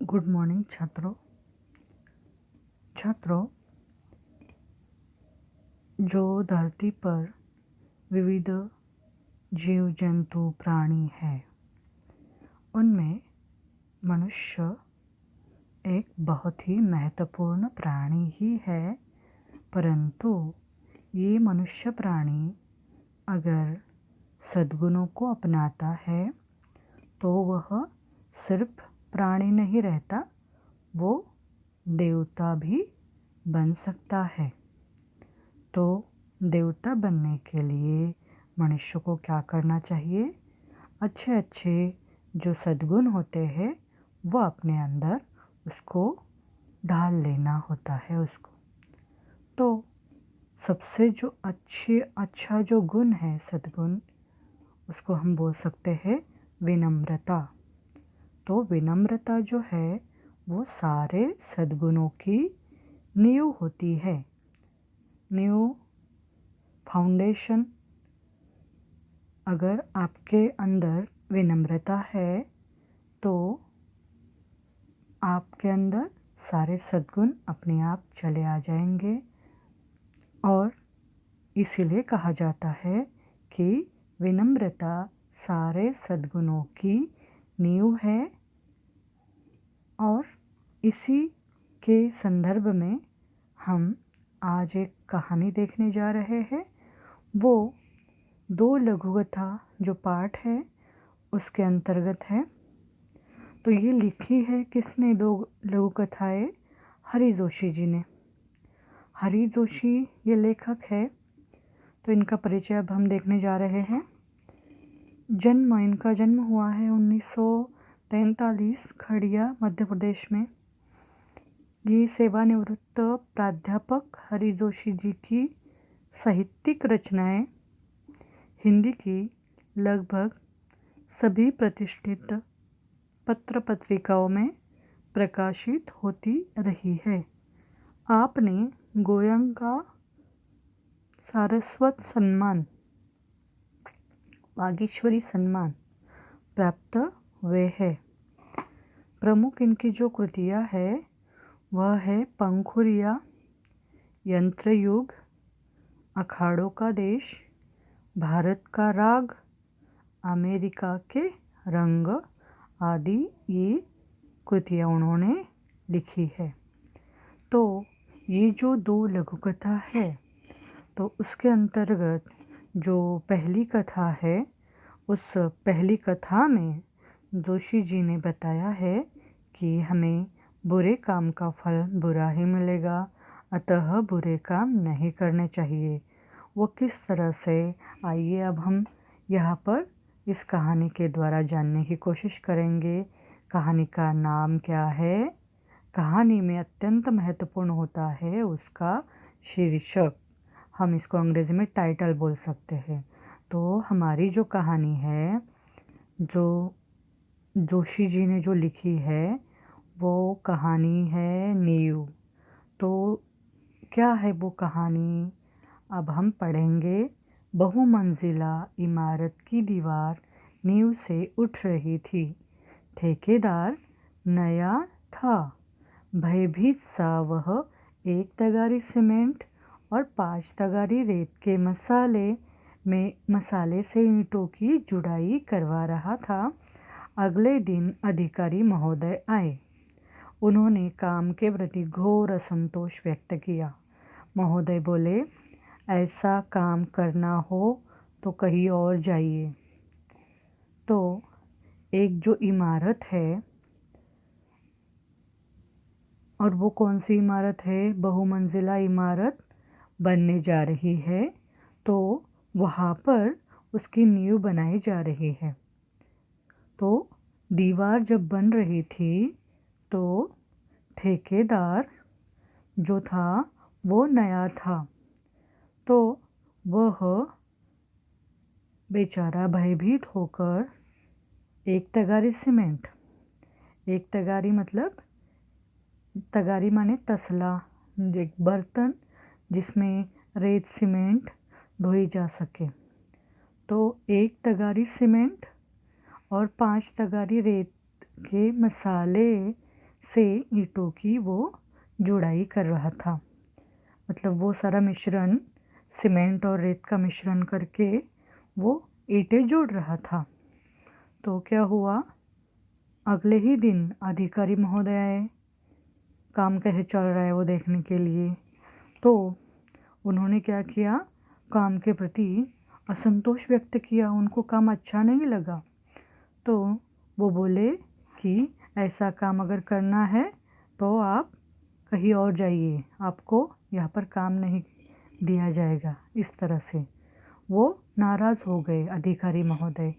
Good morning छात्रों, जो धरती पर विविध जीव जंतु प्राणी हैं, उनमें मनुष्य एक बहुत ही महत्वपूर्ण प्राणी ही है। परंतु ये मनुष्य प्राणी अगर सद्गुणों को अपनाता है तो वह सिर्फ प्राणी नहीं रहता, वो देवता भी बन सकता है। तो देवता बनने के लिए मनुष्य को क्या करना चाहिए? अच्छे अच्छे जो सद्गुण होते हैं वो अपने अंदर उसको ढाल लेना होता है उसको। तो सबसे जो अच्छा जो गुण है सद्गुण, उसको हम बोल सकते हैं विनम्रता। तो विनम्रता जो है वो सारे सद्गुणों की नींव होती है। नींव, फाउंडेशन। अगर आपके अंदर विनम्रता है तो आपके अंदर सारे सद्गुण अपने आप चले आ जाएंगे। और इसीलिए कहा जाता है कि विनम्रता सारे सद्गुणों की नींव है। और इसी के संदर्भ में हम आज एक कहानी देखने जा रहे हैं। वो 2 लघुकथा जो पाठ है उसके अंतर्गत है। तो ये लिखी है किसने? 2 लघुकथाएं हरि जोशी जी ने। हरि जोशी ये लेखक है। तो इनका परिचय अब हम देखने जा रहे हैं। इनका जन्म हुआ है 1943 खड़िया मध्य प्रदेश में। ये सेवानिवृत्त प्राध्यापक हरि जोशी जी की साहित्यिक रचनाएं हिंदी की लगभग सभी प्रतिष्ठित पत्र पत्रिकाओं में प्रकाशित होती रही है। आपने गोयंका सारस्वत सम्मान, वागीश्वरी सम्मान प्राप्त हुए हैं। प्रमुख इनकी जो कृतियाँ है वह है पंखुरिया, यंत्रयुग, अखाड़ों का देश, भारत का राग, अमेरिका के रंग आदि ये कृतियाँ उन्होंने लिखी है। तो ये जो 2 लघुकथा है तो उसके अंतर्गत जो पहली कथा है, उस पहली कथा में जोशी जी ने बताया है कि हमें बुरे काम का फल बुरा ही मिलेगा, अतः बुरे काम नहीं करने चाहिए। वो किस तरह से, आइए अब हम यहाँ पर इस कहानी के द्वारा जानने की कोशिश करेंगे। कहानी का नाम क्या है? कहानी में अत्यंत महत्वपूर्ण होता है उसका शीर्षक। हम इसको अंग्रेजी में टाइटल बोल सकते हैं। तो हमारी जो कहानी है, जो जोशी जी ने जो लिखी है, वो कहानी है नींव। तो क्या है वो कहानी? अब हम पढ़ेंगे। बहुमंजिला इमारत की दीवार नींव से उठ रही थी। ठेकेदार नया था। भयभीत सा वह 1 तगारी सीमेंट और 5 तगारी रेत के मसाले से ईंटों की जुड़ाई करवा रहा था। अगले दिन अधिकारी महोदय आए। उन्होंने काम के प्रति घोर असंतोष व्यक्त किया। महोदय बोले, ऐसा काम करना हो तो कहीं और जाइए। तो एक जो इमारत है, और वो कौन सी इमारत है? बहुमंजिला इमारत बनने जा रही है। तो वहाँ पर उसकी नींव बनाई जा रही है। तो दीवार जब बन रही थी तो ठेकेदार जो था वो नया था। तो वह बेचारा भयभीत होकर 1 तगारी सीमेंट, 1 तगारी मतलब, तगारी माने तसला, एक बर्तन जिसमें रेत सीमेंट ढोई जा सके। तो 1 तगारी सीमेंट और 5 तगारी रेत के मसाले से ईंटों की वो जुड़ाई कर रहा था। मतलब वो सारा मिश्रण सीमेंट और रेत का मिश्रण करके वो ईंटें जोड़ रहा था। तो क्या हुआ, अगले ही दिन अधिकारी महोदय आए, काम कैसे चल रहा है वो देखने के लिए। तो उन्होंने क्या किया, काम के प्रति असंतोष व्यक्त किया, उनको काम अच्छा नहीं लगा। तो वो बोले कि ऐसा काम अगर करना है तो आप कहीं और जाइए, आपको यहाँ पर काम नहीं दिया जाएगा। इस तरह से वो नाराज़ हो गए अधिकारी महोदय।